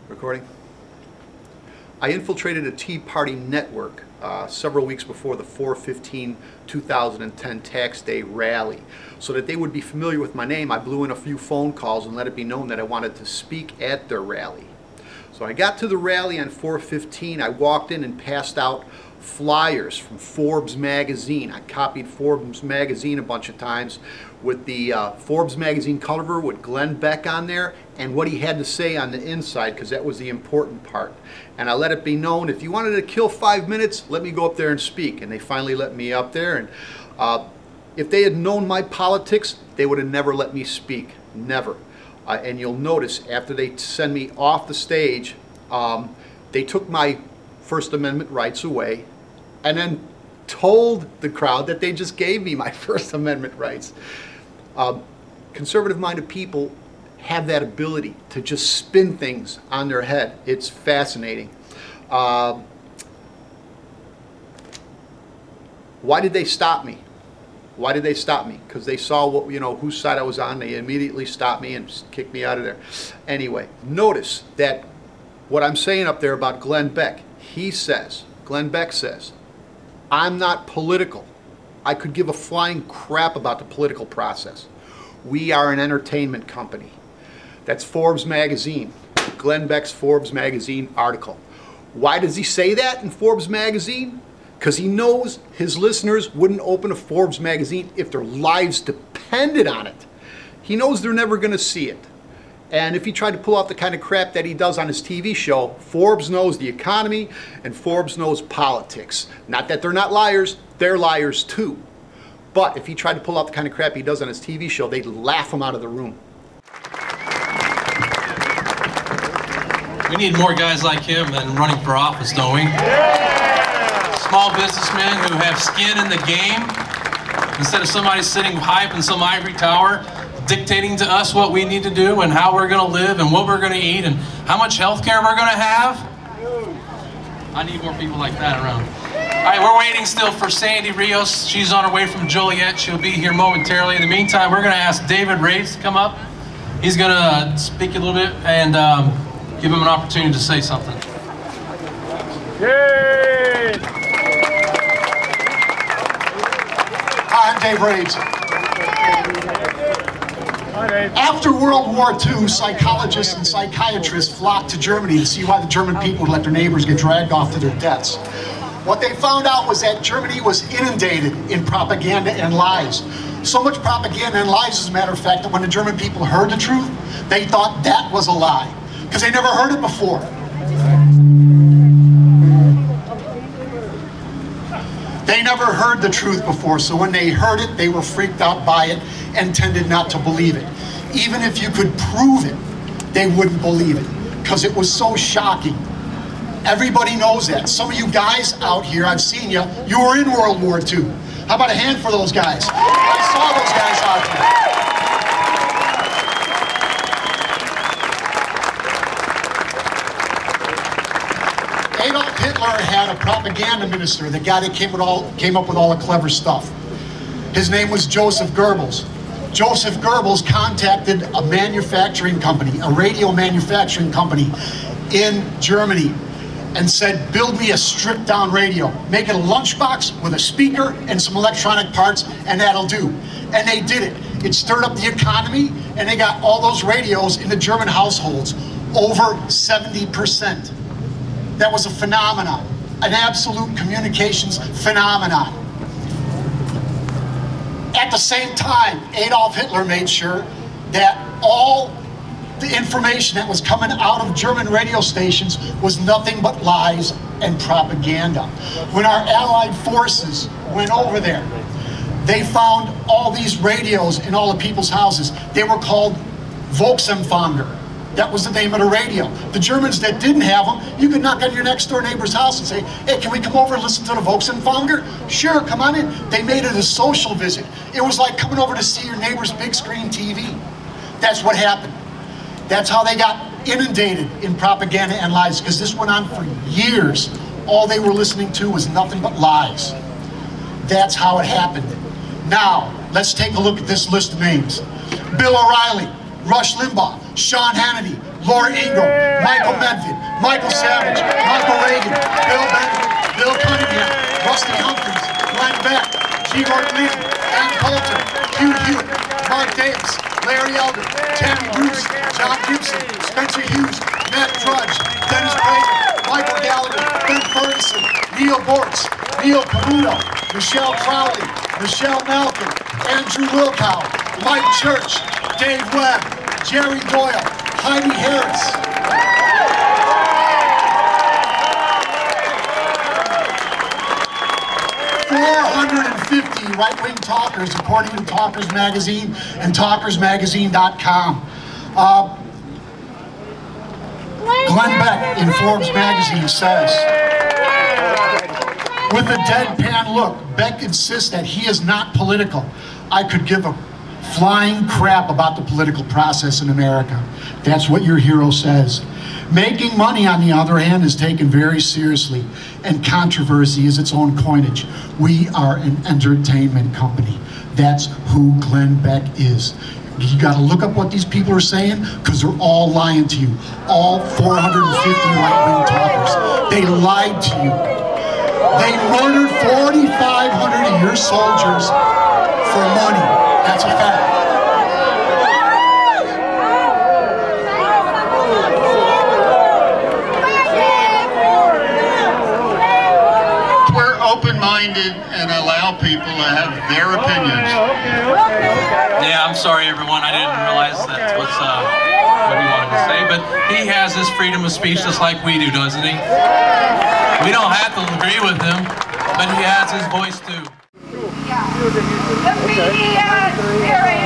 Recording. I infiltrated a Tea Party network several weeks before the 4/15/2010 Tax Day rally. So that they would be familiar with my name, I blew in a few phone calls and let it be known that I wanted to speak at their rally. So I got to the rally on 4/15. I walked in and passed out flyers from Forbes magazine. I copied Forbes magazine a bunch of times with the Forbes magazine cover with Glenn Beck on there and what he had to say on the inside, because that was the important part. And I let it be known, if you wanted to kill 5 minutes, let me go up there and speak. And they finally let me up there. And if they had known my politics, they would have never let me speak. Never. And you'll notice after they send me off the stage, they took my First Amendment rights away and then told the crowd that they just gave me my First Amendment rights. Conservative-minded people have that ability to just spin things on their head. It's fascinating. Why did they stop me? Why did they stop me? Because they saw what, whose side I was on. They immediately stopped me and kicked me out of there. Anyway, notice that what I'm saying up there about Glenn Beck, Glenn Beck says, I'm not political. I could give a flying crap about the political process. We are an entertainment company. That's Forbes magazine, Glenn Beck's Forbes magazine article. Why does he say that in Forbes magazine? Because he knows his listeners wouldn't open a Forbes magazine if their lives depended on it. He knows they're never going to see it. And if he tried to pull off the kind of crap that he does on his TV show, Forbes knows the economy and Forbes knows politics. Not that they're not liars, they're liars too. But if he tried to pull off the kind of crap he does on his TV show, they'd laugh him out of the room. We need more guys like him than running for office, don't we? Yeah! Small businessmen who have skin in the game, instead of somebody sitting high up in some ivory tower dictating to us what we need to do and how we're going to live and what we're going to eat and how much health care we're going to have. I need more people like that around. All right, we're waiting still for Sandy Rios. She's on her way from Joliet. She'll be here momentarily. In the meantime, we're going to ask David Raves to come up. He's going to speak a little bit and give him an opportunity to say something. Yay! Hi, I'm Dave Raves. After World War II, psychologists and psychiatrists flocked to Germany to see why the German people would let their neighbors get dragged off to their deaths. What they found out was that Germany was inundated in propaganda and lies. So much propaganda and lies, as a matter of fact, that when the German people heard the truth, they thought that was a lie, because they never heard it before. They never heard the truth before, so when they heard it, they were freaked out by it and tended not to believe it. Even if you could prove it, they wouldn't believe it, because it was so shocking. Everybody knows that. Some of you guys out here, I've seen you, you were in World War II. How about a hand for those guys? I saw those guys out there. Adolf Hitler had a propaganda minister, the guy that came up with all the clever stuff. His name was Joseph Goebbels. Joseph Goebbels contacted a manufacturing company, a radio manufacturing company in Germany, and said, build me a stripped down radio. Make it a lunchbox with a speaker and some electronic parts, and that'll do. And they did it. It stirred up the economy, and they got all those radios in the German households, over 70%. That was a phenomenon, an absolute communications phenomenon. At the same time, Adolf Hitler made sure that all the information that was coming out of German radio stations was nothing but lies and propaganda. When our Allied forces went over there, they found all these radios in all the people's houses. They were called Volksempfänger. That was the name of the radio. The Germans that didn't have them, you could knock on your next door neighbor's house and say, hey, can we come over and listen to the Volksempfänger? Sure, come on in. They made it a social visit. It was like coming over to see your neighbor's big screen TV. That's what happened. That's how they got inundated in propaganda and lies, because this went on for years. All they were listening to was nothing but lies. That's how it happened. Now, let's take a look at this list of names. Bill O'Reilly, Rush Limbaugh, Sean Hannity, Laura Ingraham, Michael Medved, Michael Savage, Michael Reagan, Bill Bennett, Bill Cunningham, Rusty Humphries, Glenn Beck, G. Gordon Lee, Ann Coulter, Hugh Hewitt, Mark Davis, Larry Elder, Tammy Bruce, John Gibson, Spencer Hughes, Matt Drudge, Dennis Prager, Michael Gallagher, Ben Ferguson, Neil Bortz, Neil Camuto, Michelle Crowley, Michelle Malcolm, Andrew Wilkow, Mike Church, Dave Webb, Jerry Doyle, Heidi Harris. Right-wing talkers, according to Talkers Magazine and TalkersMagazine.com. Glenn Beck in Forbes Magazine says, with a deadpan look, Beck insists that he is not political. I could give a flying crap about the political process in America. That's what your hero says. Making money, on the other hand, is taken very seriously, and controversy is its own coinage. We are an entertainment company. That's who Glenn Beck is. You got to look up what these people are saying, because they're all lying to you. All 450 right-wing talkers. They lied to you. They murdered 4,500 of your soldiers for money. That's a fact. Open-minded and allow people to have their opinions. Yeah, I'm sorry everyone, I didn't realize that's what he wanted to say, but he has his freedom of speech just like we do, doesn't he? We don't have to agree with him, but he has his voice too. The media is